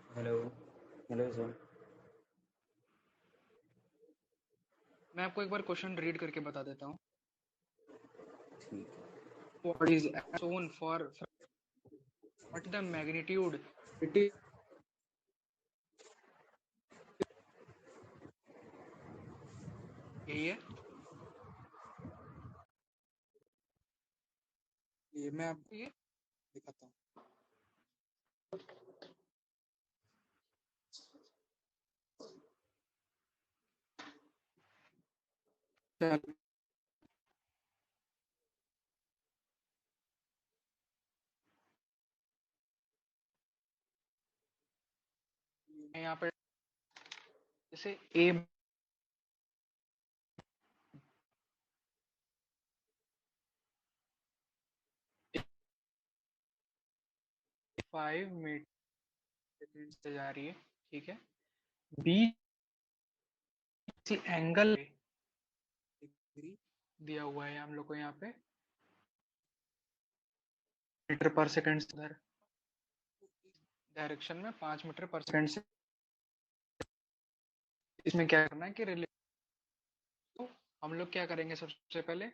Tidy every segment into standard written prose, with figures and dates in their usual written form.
Hello. Hello sir. मैं आपको एक बार क्वेश्चन रीड करके बता देता हूँ। ठीक है। What is shown for what the magnitude it is यही है। ये मैं आपको ये दिखाता हूँ। चल, मैं यहाँ पे जैसे ए 5 मीटर सेकंड से जा रही है, ठीक है। बी किसी एंगल डिग्री दिया हुआ है हम लोग को यहाँ पे मीटर पर सेकंड से डायरेक्शन में 5 मीटर पर सेकंड से। इसमें क्या करना है कि तो हम लोग क्या करेंगे सबसे पहले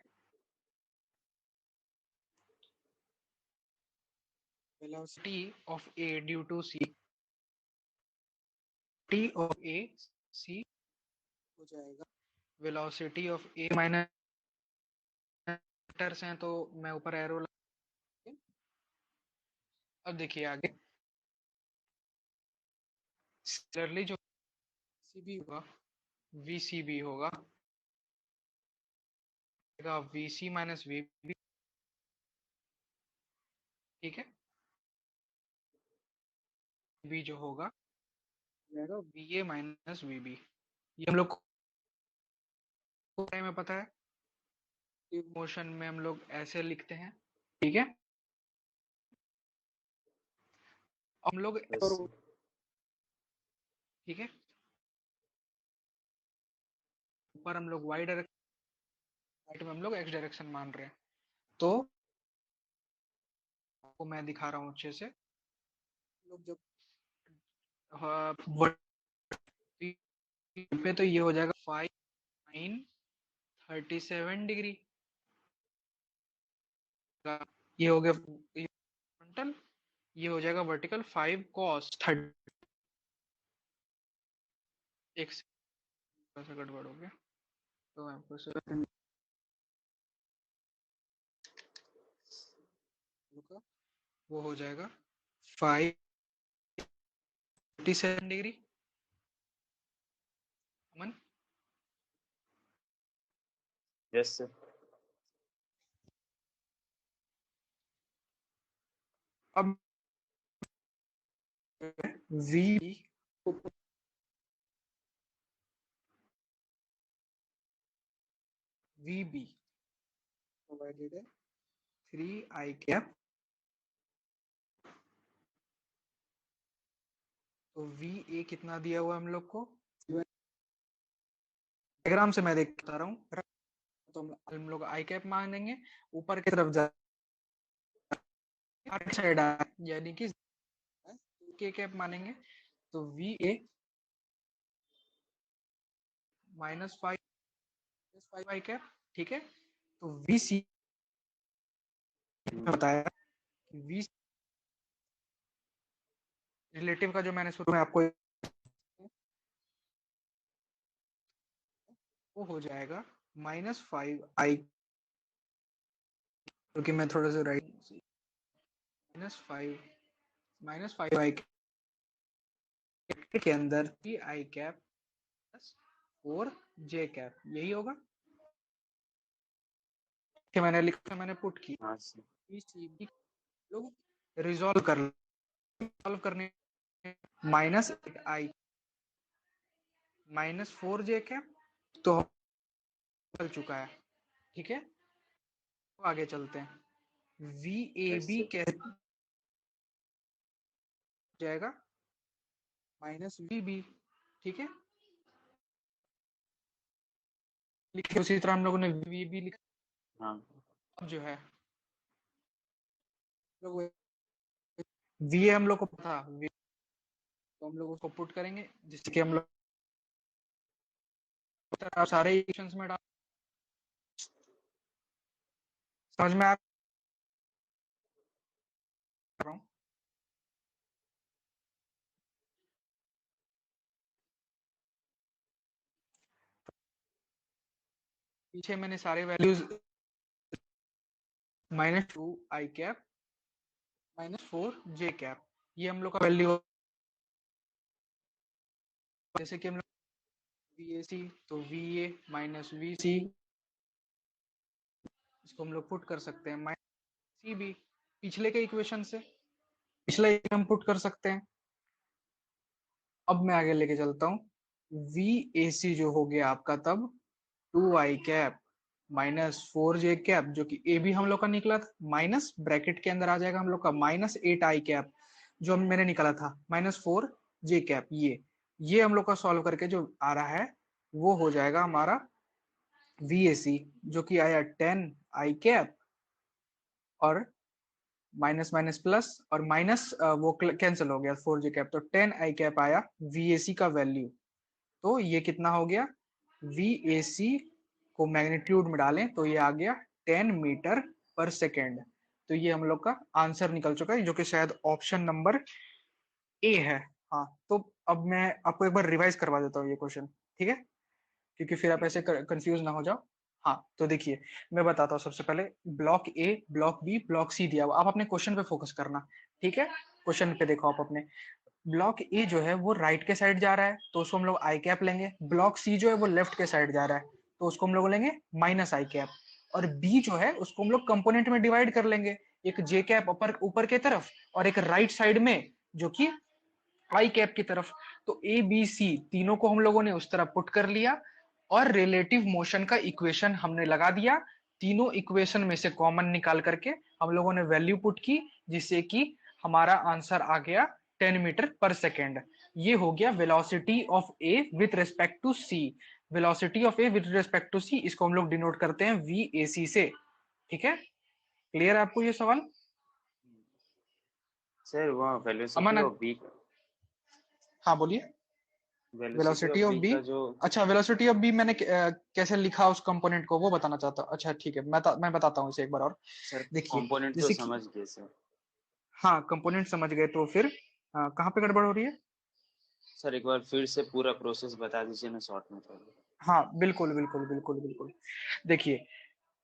velocity T of A due to C T of A C हो जाएगा velocity of A minus metres हैं तो मैं ऊपर एरो लगा। अब देखिए आगे सिमिलरली जो सीबी होगा VCB होगा VC माइनस VB, ठीक है। बी जो होगा जाएगा VA माइनस VB। ये हम लोग को बारे में पता है, मोशन में हम लोग ऐसे लिखते हैं, ठीक है। हम लोग यस और सर। ठीक है, ऊपर हम लोग वाई डायरेक्शन, राइट में हम लोग एक्स डायरेक्शन मान रहे हैं। तो आपको मैं दिखा रहा हूँ अच्छे से। लोग जब हाँ, पे तो ये हो जाएगा 5 9 37 डिग्री। ये हो गया फ्रंटल, ये हो जाएगा वर्टिकल 5 cos 30। एक से गड़बड़ हो गया तो आपको रुका वो हो जाएगा 5 57 डिग्री। अमन यस सर। अब वी VB प्रोवाइडेड है 3 I कैप, तो VA कितना दिया हुआ है हम लोग को डायग्राम से मैं देख बता रहा हूँ। तो हम लोग आई कैप मानेंगे, ऊपर की तरफ जा साइड यानी कि के कैप मानेंगे तो VA -5 आई कैप, ठीक है। तो VC बताया कि VC रिलेटिव का जो मैंने शुरू में आपको वो हो जाएगा -5 I, क्योंकि मैं थोड़ा सा राइट -5 I के अंदर 3 I cap plus 4J cap, यही होगा कि मैंने लिखा, मैंने पुट की हाँ सर। सीबी लोग रिजॉल्व करने -8I -4J कैप तो चल चुका है, ठीक है। तो आगे चलते हैं। Yes VAB sir. कैसे जाएगा माइनस VB, ठीक है। लिखे उसी तरह हम लोगों ने VB लिखा। हाँ अब जो है लोग VA हम लोग को पता तो हम लोग उसको पुट करेंगे जिससे कि हम लोग सारे इक्वेशंस में डाल, समझ में आ रहा हूँ। पीछे मैंने सारे values -2 i cap -4 j cap, ये हम लोग का वैल्यू, जैसे कि हम लोग VAC तो VA माइनस VC, इसको हम लोग पुट कर सकते हैं माइनस CB, पिछले के इक्वेशन से पिछला हम पुट कर सकते हैं। अब मैं आगे लेके चलता हूँ, VAC जो हो गया आपका तब 2i कैप -4j कैप, जो कि ए भी हम लोग का निकला था, माइनस ब्रैकेट के अंदर आ जाएगा हम लोग का -8i कैप जो मैंने निकाला था -4j कैप, ये हम लोग का सॉल्व करके जो आ रहा है वो हो जाएगा हमारा VAC, जो कि आया 10i कैप और माइनस माइनस प्लस और माइनस वो कैंसिल हो गया 4j कैप, तो 10i कैप आया VAC का वैल्यू। तो ये कितना हो गया, VAC को मैग्नीट्यूड में डालें तो ये आ गया 10 मीटर पर सेकेंड। तो ये हम लोग का आंसर निकल चुका है, जो कि शायद ऑप्शन नंबर ए है। हाँ, तो अब मैं आपको एक बार रिवाइज करवा देता हूँ ये क्वेश्चन, ठीक है, क्योंकि फिर आप ऐसे कंफ्यूज ना हो जाओ। हाँ, तो देखिए मैं बताता हूँ, सबसे पहले block A, block B, block C दिया हुआ, आप अपने क्वेश्चन पे फोकस करना, ठीक है, क्वेश्चन पे देखो आप अपने। ब्लॉक ए जो है वो राइट के साइड जा रहा है तो उसको हम लोग आई कैप लेंगे। ब्लॉक सी जो है वो लेफ्ट के साइड जा रहा है तो उसको हम लोग लेंगे -i कैप। और बी जो है उसको हम लोग कंपोनेंट में डिवाइड कर लेंगे, एक जे कैप ऊपर ऊपर की तरफ और एक राइट साइड में जो कि आई कैप की तरफ। तो ए बी सी तीनों को हम लोगों ने उस तरफ पुट कर लिया और रिलेटिव मोशन का इक्वेशन हमने लगा दिया। तीनों इक्वेशन में से कॉमन निकाल करके हम लोगों ने वैल्यू पुट की, जिससे कि हमारा आंसर आ गया 10 मीटर पर सेकेंड। ये हो गया velocity of A with respect to C. Velocity of A with respect to C, इसको हम लोग डिनोट करते हैं VAC से। ठीक है, क्लियर है आपको ये सवाल? सर वहाँ वेलोसिटी अमन, ऑफ बी, हाँ बोलिए। वेलोसिटी ऑफ बी, का जो अच्छा वेलोसिटी ऑफ बी मैंने कैसे लिखा उस कंपोनेंट को वो बताना चाहता हूँ। अच्छा ठीक है, मैं बताता हूँ इसे एक बार और। सर देखिए कंपोनेंट तो जैसे कि, समझ गए सर। हाँ कंपोनेंट समझ गए, तो फिर कहाँ पे गड़बड़ हो रही है? सर एक बार फिर से पूरा प्रोसेस बता दीजिए ना शॉर्ट में थोड़ा। हाँ बिल्कुल बिल्कुल बिल्कुल बिल्कुल। देखिए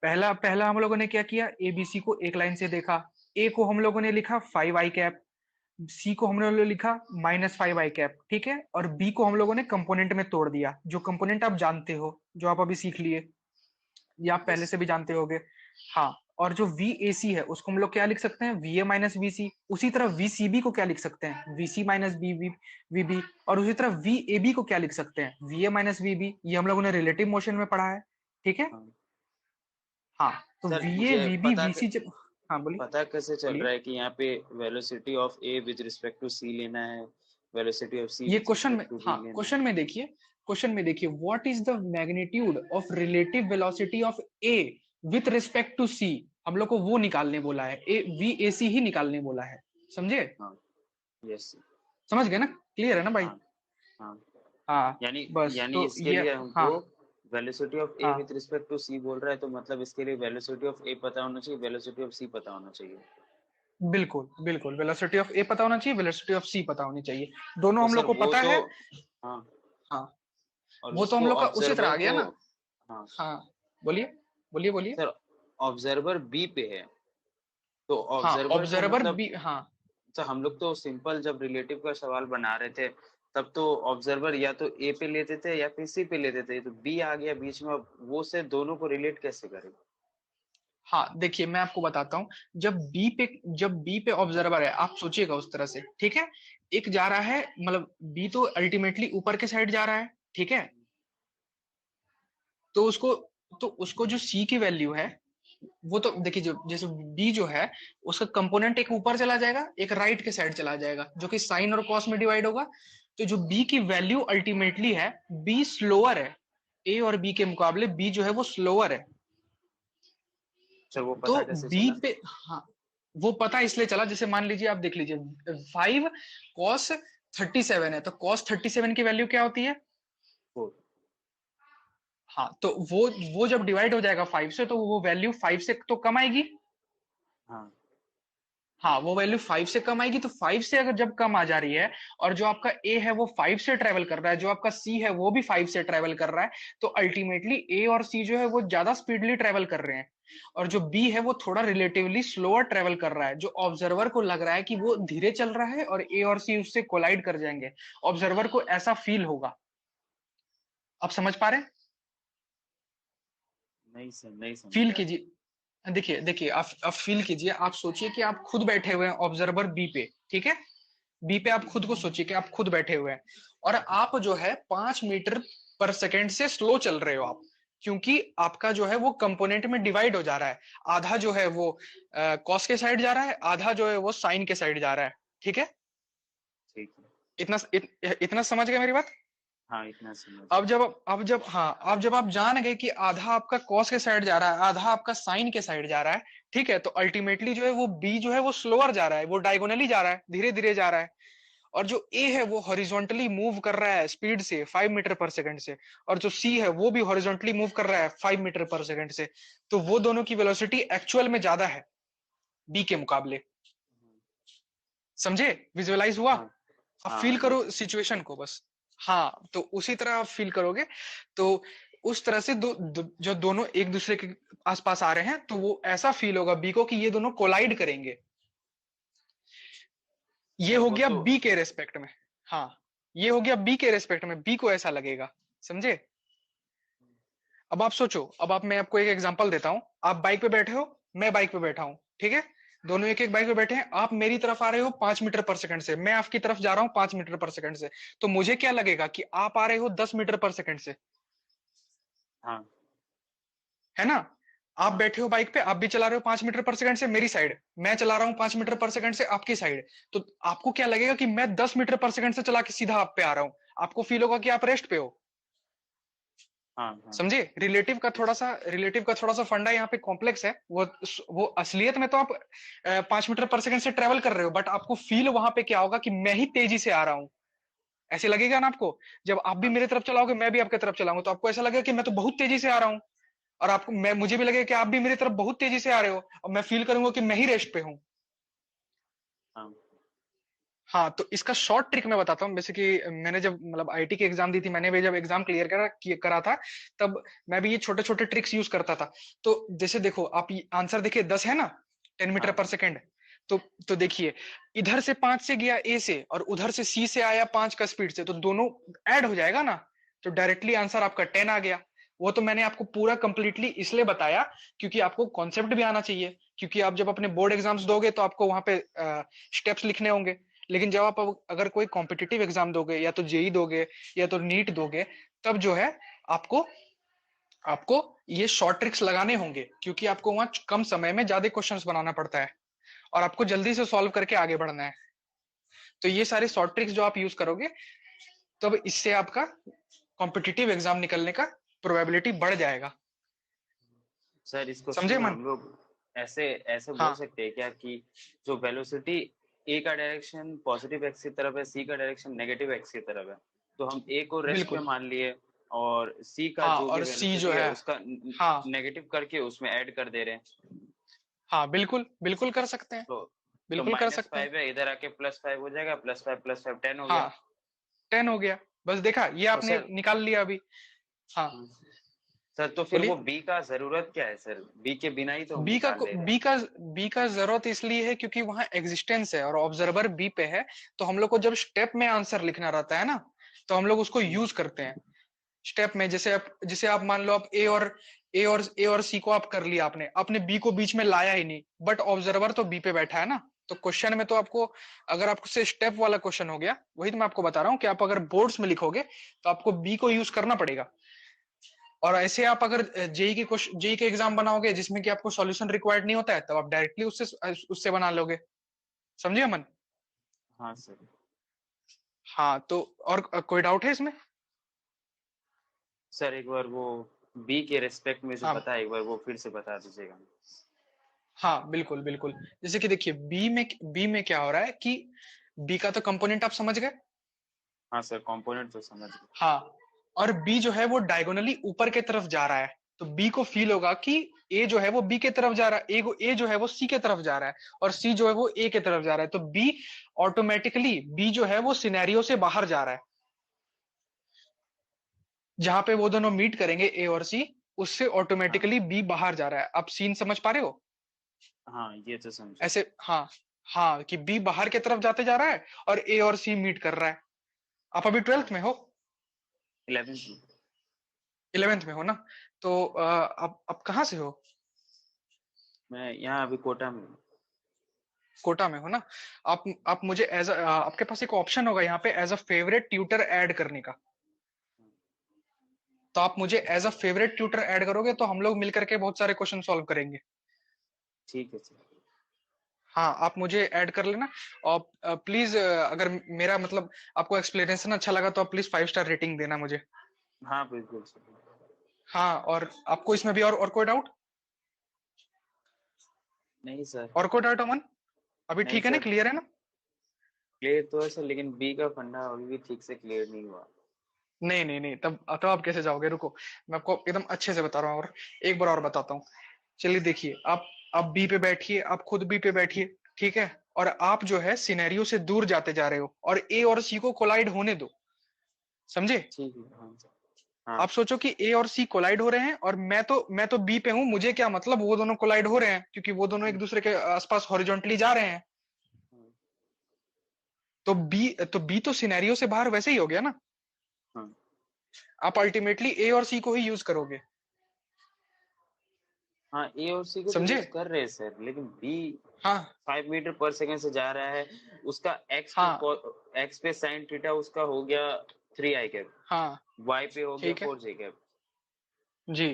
पहला पहला हम लोगों ने क्या किया, ABC को एक लाइन से देखा। ए को हम लोगों ने लिखा 5i कैप, सी को हम लोगों ने लिखा -5i कैप, ठीक है, और बी को हम लोगों ने कंपोनेंट में तोड़ दिया, जो कंपोनेंट आप जानते हो, जो आप अभी सीख लिए या आप पहले यस से भी जानते होगे। हाँ, और जो VAC है उसको हम लोग क्या लिख सकते हैं, VA माइनस VC। उसी तरह VCB को क्या लिख सकते हैं, VC माइनस VB। और उसी तरह VAB को क्या लिख सकते हैं, VA माइनस VB। ये हम लोगों ने रिलेटिव मोशन में पढ़ा है, ठीक है। हाँ हाँ, तो सर, VA मुझे VB VC जब, हाँ बोलिए पता कैसे चल बोलिए। रहा है कि यहाँ पे velocity of A with respect to C लेना है, वेलोसिटी ऑफ सी ये विद क्वेश्चन में, रिस्पेक्ट टू बी हाँ लेना है? क्वेश्चन में देखिए what is the magnitude of relative velocity of A with respect to C, हम लोग को वो निकालने बोला है, VAC ही निकालने बोला है, समझे? हाँ यस। समझ गए ना, क्लियर है ना भाई? हाँ हाँ, हाँ यानी बस यानी तो इसके ये, लिए हाँ हमको वेलोसिटी ऑफ ए विद हाँ रिस्पेक्ट टू सी बोल रहा है, तो मतलब इसके लिए वेलोसिटी ऑफ ए पता होना चाहिए, वेलोसिटी ऑफ सी पता होना चाहिए। बिल्कुल बिल्कुल, वेलोसिटी ऑफ ए पता होना चाहिए, वेलोसिटी ऑफ सी पता होनी चाहिए, दोनों तो हम सर लोग को वो पता तो, है। हाँ, हाँ, और वो तो हम उसको लोग का उसी तरह ऑब्जर्वर आ गया को, ना। हाँ हाँ बोलिए बोलिए बोलिए। सर, ऑब्जर्वर बी पे है, तो हाँ ऑब्जर्वर को ऑब्जर्वर मतलब, भी, हाँ तो हम लोग तो सिंपल जब रिलेटिव का सवाल बना रहे थे तब तो ऑब्जर्वर या तो ए पे लेते थे या फिर सी पे लेते थे, तो बी आ गया बीच में, अब वो से दोनों को रिलेट कैसे करें? हाँ, देखिए मैं आपको बताता हूँ। जब बी पे ऑब्जर्वर है, आप सोचिएगा उस तरह से, ठीक है। एक जा रहा है, मतलब बी तो अल्टीमेटली ऊपर के साइड जा रहा है, ठीक है। तो उसको जो सी की वैल्यू है वो तो देखिए, जो जैसे बी जो है उसका कंपोनेंट एक ऊपर चला जाएगा, एक राइट के साइड चला जाएगा, जो कि साइन और कॉस में डिवाइड होगा। तो जो बी की वैल्यू अल्टीमेटली है, बी स्लोअर है, ए और बी के मुकाबले बी जो है वो स्लोअर है। सर वो तो पता कैसे बी चला? पे, हाँ वो पता इसलिए चला, जैसे मान लीजिए आप देख लीजिए 5 cos 37 है, तो cos 37 की वैल्यू क्या होती है? 4। हाँ, तो वो जब डिवाइड हो जाएगा 5 से, तो वो वैल्यू 5 से तो कम आएगी। हाँ हाँ, वो वैल्यू 5 से कम आएगी, तो 5 से अगर जब कम आ जा रही है और जो आपका ए है वो 5 से ट्रेवल कर रहा है, जो आपका सी है वो भी 5 से ट्रेवल कर रहा है, तो अल्टीमेटली ए और सी जो है वो ज्यादा स्पीडली ट्रेवल कर रहे हैं, और जो बी है वो थोड़ा रिलेटिवली स्लोअर ट्रेवल कर रहा है। जो ऑब्जर्वर को लग रहा है कि वो धीरे चल रहा है और ए और सी उससे कोलाइड कर जाएंगे, ऑब्जर्वर को ऐसा फील होगा। आप समझ पा रहे हैं? नहीं सर, नहीं समझ फील रहा। कीजिए, देखिए देखिए, आप फील कीजिए, आप सोचिए कि आप खुद बैठे हुए हैं ऑब्जर्वर बी पे, ठीक है? बी पे आप खुद को सोचिए कि आप खुद बैठे हुए हैं, और आप जो है 5 मीटर पर सेकेंड से स्लो चल रहे हो आप, क्योंकि आपका जो है वो कंपोनेंट में डिवाइड हो जा रहा है। आधा जो है वो कॉस के साइड जा रहा है, आधा जो है वो साइन के साइड जा रहा है, ठीक है? ठीक है। इतना समझ गए मेरी बात? हाँ, इतना समझ। अब जब आप जान गए कि आधा आपका कॉस के साइड जा रहा है, आधा आपका साइन के साइड जा रहा है, ठीक है, तो अल्टीमेटली जो है वो बी जो है वो स्लोअर जा रहा है, वो डायगोनली जा रहा है, धीरे धीरे जा रहा है, और जो ए है वो हॉरिजॉन्टली मूव कर रहा है स्पीड से 5 मीटर पर सेकंड से, और जो सी है वो भी हॉरिजॉन्टली मूव कर रहा है 5 मीटर पर सेकंड से, तो वो दोनों की वेलोसिटी एक्चुअल में ज्यादा है बी के मुकाबले। समझे? विजुअलाइज हुआ? हाँ आप हाँ फील हाँ, ये करो सिचुएशन को बस। हाँ, तो उसी तरह आप फील करोगे, तो उस तरह से जो दोनों एक दूसरे के आसपास आ रहे हैं, तो वो ऐसा फील होगा बी को कि ये दोनों कोलाइड करेंगे। ये सर हो वो गया तो। बी के रेस्पेक्ट में। हाँ, ये हो गया बी के रेस्पेक्ट में, बी को ऐसा लगेगा। समझे? अब आप सोचो, मैं आपको एक एग्जांपल देता हूं। आप बाइक पे बैठे हो, मैं बाइक पे बैठा हूं, ठीक है? दोनों एक एक बाइक पे बैठे हैं, आप मेरी तरफ आ रहे हो 5 मीटर पर सेकंड से, मैं आपकी तरफ जा रहा हूँ 5 मीटर पर सेकंड से, तो मुझे क्या लगेगा कि आप आ रहे हो 10 मीटर पर सेकंड से, हाँ है ना? आप हाँ बैठे हो बाइक पे, आप भी चला रहे हो 5 मीटर पर सेकंड से मेरी साइड, मैं चला रहा हूँ 5 मीटर पर सेकंड से आपकी साइड, तो आपको क्या लगेगा कि मैं 10 मीटर पर सेकंड से चला के सीधा आप पे आ रहा हूँ, आपको फील होगा कि आप रेस्ट पे हो। हाँ हाँ। समझे? रिलेटिव का थोड़ा सा फंडा यहाँ पे कॉम्प्लेक्स है। वो असलियत में तो आप 5 मीटर पर सेकंड से ट्रेवल कर रहे हो, बट आपको फील वहां पे क्या होगा कि मैं ही तेजी से आ रहा हूँ। ऐसे लगेगा ना आपको? जब आप भी हाँ मेरे तरफ चलाओगे, मैं भी आपके तरफ चलाऊंगा, तो आपको ऐसा लगेगा कि मैं तो बहुत तेजी से आ रहा हूँ, और आपको मुझे भी लगेगा कि आप भी मेरी तरफ बहुत तेजी से आ रहे हो, और मैं फील करूंगा कि मैं ही रेस्ट पे हूँ। हाँ। हाँ, तो इसका शॉर्ट ट्रिक मैं बताता हूँ। जैसे कि मैंने जब मतलब आईटी की एग्जाम दी थी, मैंने भी जब एग्जाम क्लियर करा था, तब मैं भी ये छोटे छोटे ट्रिक्स यूज करता था। तो जैसे देखो, आप आंसर देखिए 10 है ना, 10 मीटर पर सेकेंड। तो देखिए, इधर से 5 से गया ए से, और उधर से सी से आया 5 का स्पीड से, तो दोनों ऐड हो जाएगा ना, तो डायरेक्टली आंसर आपका 10 आ गया। वो तो मैंने आपको पूरा कंप्लीटली इसलिए बताया क्योंकि आपको कॉन्सेप्ट भी आना चाहिए, क्योंकि आप जब अपने बोर्ड एग्जाम्स दोगे तो आपको वहां पे स्टेप्स लिखने होंगे। लेकिन जब आप अगर कोई कॉम्पिटिटिव एग्जाम दोगे, या तो जेई दोगे या तो नीट दोगे, तब जो है आपको आपको ये शॉर्ट ट्रिक्स लगाने होंगे, क्योंकि आपको वहां कम समय में ज्यादा क्वेश्चंस बनाना पड़ता है, और आपको जल्दी से सॉल्व करके आगे बढ़ना है। तो ये सारे शॉर्ट ट्रिक्स जो आप यूज करोगे, तब इससे आपका कॉम्पिटिटिव एग्जाम निकलने का प्रोबेबिलिटी बढ़ जाएगा। सर इस क्वेश्चन समझे में मन? हम लोग ऐसे ऐसे बोल हाँ, सकते हैं क्या कि जो वेलोसिटी ए का डायरेक्शन पॉजिटिव एक्स की तरफ है, सी का डायरेक्शन नेगेटिव एक्स की तरफ है, तो हम ए को रेस्ट पे बिल्कुल। मान लिए और सी का हाँ, जो भी और सी जो वेलोसिटी है है, उसका हाँ नेगेटिव करके उसमें ऐड कर दे रहे हैं। हाँ, बिल्कुल बिल्कुल कर सकते हैं, तो बिल्कुल कर सकते हैं। -5 है, इधर आके +5 हो जाएगा, +5 +5 10 हो गया। हाँ, 10 हो गया। बस देखा, ये तो आपने सर। निकाल लिया अभी। हाँ, हाँ, सर तो फिर वो बोलिए। बी का जरूरत क्या है सर? बी के बिना ही तो हम बी का निकाल ले रहे हैं। बी का बी का जरूरत इसलिए है क्योंकि वहां एग्जिस्टेंस है और ऑब्जर्वर बी पे है, तो हम लोग को जब स्टेप में आंसर लिखना रहता है ना, तो हम लोग उसको यूज करते हैं स्टेप में। जैसे आप मान लो, आप ए और सी को आप कर लिया, आपने बी को बीच में लाया ही नहीं, बट ऑब्जर्वर तो बी पे बैठा है ना, तो क्वेश्चन में तो आपको, अगर आपको से स्टेप वाला क्वेश्चन हो गया, वही तो मैं आपको बता रहा हूँ कि आप अगर बोर्ड्स में लिखोगे तो आपको बी को यूज करना पड़ेगा। और ऐसे आप अगर जेई के एग्जाम बनाओगे जिसमें कि आपको सॉल्यूशन रिक्वायर्ड नहीं होता है, तब आप डायरेक्टली उससे बना लोगे। समझिए अमन? हाँ सर। हाँ, तो और कोई डाउट है इसमें? सर एक बार वो बी के रेस्पेक्ट में जो हाँ पता है, एक बार वो फिर से बता दीजिएगा। हाँ, बिल्कुल बिल्कुल। जैसे कि देखिए, बी में क्या हो रहा है कि बी का तो कंपोनेंट आप समझ गए, हाँ सर, कंपोनेंट तो समझ गए। हाँ, और बी जो है वो डायगोनली ऊपर के तरफ जा रहा है, तो बी को फील होगा कि ए जो है वो बी के तरफ जा रहा है, ए जो है वो सी के तरफ जा रहा है, और सी जो है वो ए के तरफ जा रहा है, तो बी ऑटोमेटिकली, बी जो है वो सिनेरियो से बाहर जा रहा है, जहां पे वो दोनों मीट करेंगे ए और सी, उससे हाँ ऑटोमेटिकली बी बाहर जा रहा है। आप सीन समझ पा रहे हो? हाँ, ये तो समझ। ऐसे, हाँ, हाँ, कि बी बाहर की तरफ जाते जा रहा है और ए और सी मीट कर रहा है। आप अभी 12th में हो? 11th में। 11th में हो ना? तो आप कहाँ से हो? मैं यहाँ अभी कोटा में हूँ। कोटा में हो ना? आप मुझे आपके पास एक ऑप्शन होगा यहाँ पे as a favourite tutor add करने का। तो आप मुझे as a favourite tutor add करोगे तो हम लोग मिलकर के बहुत सारे क्वेश्चन सॉल्व करेंगे। ठीक है सर। हाँ, आप मुझे ऐड कर लेना। और प्लीज, अगर मेरा मतलब आपको एक्सप्लेनेशन अच्छा लगा तो आप प्लीज 5 स्टार रेटिंग देना मुझे। हाँ बिल्कुल सर। हाँ, और आपको इसमें भी और कोई डाउट? नहीं सर। और कोई डाउट अमन? अभी नहीं ठीक है ना? सर, क्लियर है ना? क्लियर तो है सर, लेकिन बी का फंडा अभी भी ठीक से क्लियर नहीं हुआ। नहीं, नहीं, नहीं, तब आप कैसे जाओगे? रुको, मैं आपको एकदम अच्छे से बता रहा हूँ, और एक बार और बताता हूँ। चलिए देखिए, आप बी पे बैठिए, आप खुद बी पे बैठिए, ठीक है? और आप जो है सिनेरियो से दूर जाते जा रहे हो, और ए और सी को कोलाइड होने दो, समझे? ठीक है, हाँ सर। हाँ आप सोचो कि ए और सी कोलाइड हो रहे हैं, और मैं तो बी पे हूं, मुझे क्या मतलब, वो दोनों कोलाइड हो रहे हैं क्योंकि वो दोनों एक दूसरे के आसपास हॉरिजॉन्टली जा रहे हैं। हाँ तो बी तो सिनेरियो से बाहर वैसे ही हो गया ना। हाँ। आप अल्टीमेटली ए और सी को ही यूज करोगे, हाँ, ए और सी को तो समझे? यूज कर रहे हैं सर, लेकिन बी हाँ, 5 मीटर पर सेकेंड से जा रहा है। उसका हाँ, एक्स पे साइन थीटा उसका हो गया 3 आई कैप, हाँ, वाई पे हो गया ठीक है 4 जे कैप। जी।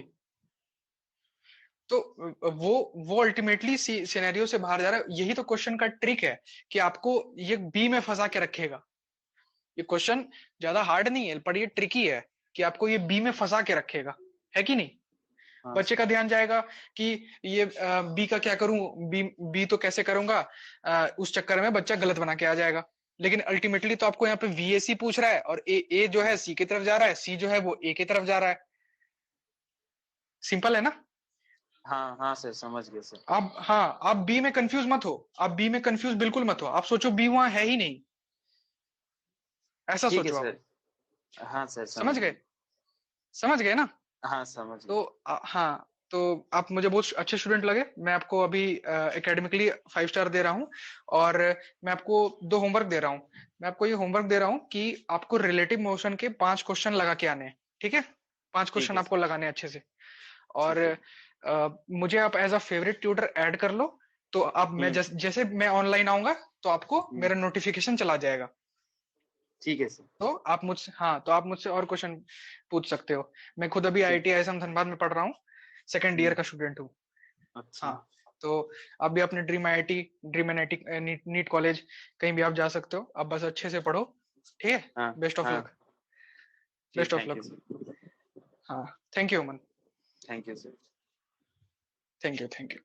तो वो अल्टीमेटली सिनेरियो से बाहर जा रहा है। यही तो क्वेश्चन का ट्रिक है, कि आपको ये बी में फंसा के रखेगा। ये क्वेश्चन ज्यादा हार्ड नहीं है, पर ये ट्रिकी है, कि आपको ये बी में फंसा के रखेगा, है कि नहीं? हाँ बच्चे सर। का ध्यान जाएगा कि ये बी का क्या करूं, बी बी तो कैसे करूंगा, उस चक्कर में बच्चा गलत बना के आ जाएगा। लेकिन अल्टीमेटली तो आपको यहाँ पे वीएसी पूछ रहा है, और ए जो है सी की तरफ जा रहा है, सी जो है वो ए की तरफ जा रहा है। सिंपल है ना? हाँ हाँ सर, समझ गए सर। आप बी में कंफ्यूज मत हो, आप बी में कंफ्यूज बिल्कुल मत हो। आप सोचो बी वहां है ही नहीं, ऐसा ठीक है सोचो आप। सर। हाँ सर, समझ समझ गए। गए? समझ गए ना? हाँ समझ गए। तो हाँ, तो आप मुझे बहुत अच्छे स्टूडेंट लगे। मैं आपको अभी एकेडमिकली 5 स्टार दे रहा हूँ, और मैं आपको 2 होमवर्क दे रहा हूँ। मैं आपको ये होमवर्क दे रहा हूँ कि आपको रिलेटिव मोशन के 5 क्वेश्चन लगा के आने हैं, ठीक है? पांच ठीक क्वेश्चन है आपको सर। लगाने हैं अच्छे से। और ठीक है। मुझे आप as a favourite tutor add कर लो। तो आप, मैं हम्म जैसे मैं ऑनलाइन आऊंगा तो आपको हम्म। मेरा नोटिफिकेशन चला जाएगा। ठीक है सर। तो आप मुझसे और क्वेश्चन पूछ सकते हो। मैं खुद अभी ठीक। आईआईटी आईएसएम धनबाद में पढ़ रहा हूँ, सेकंड ईयर हम्म। का स्टूडेंट हूँ। अच्छा। हाँ, तो आप भी अपने ड्रीम एनआईटी नीट कॉलेज कहीं भी आप जा सकते हो। आप बस अच्छे से पढ़ो, ठीक है? हाँ बेस्ट ऑफ हाँ। लक। जी, best of thank you luck. Sir. हाँ, thank you Aman. Thank you sir. Thank you, thank you.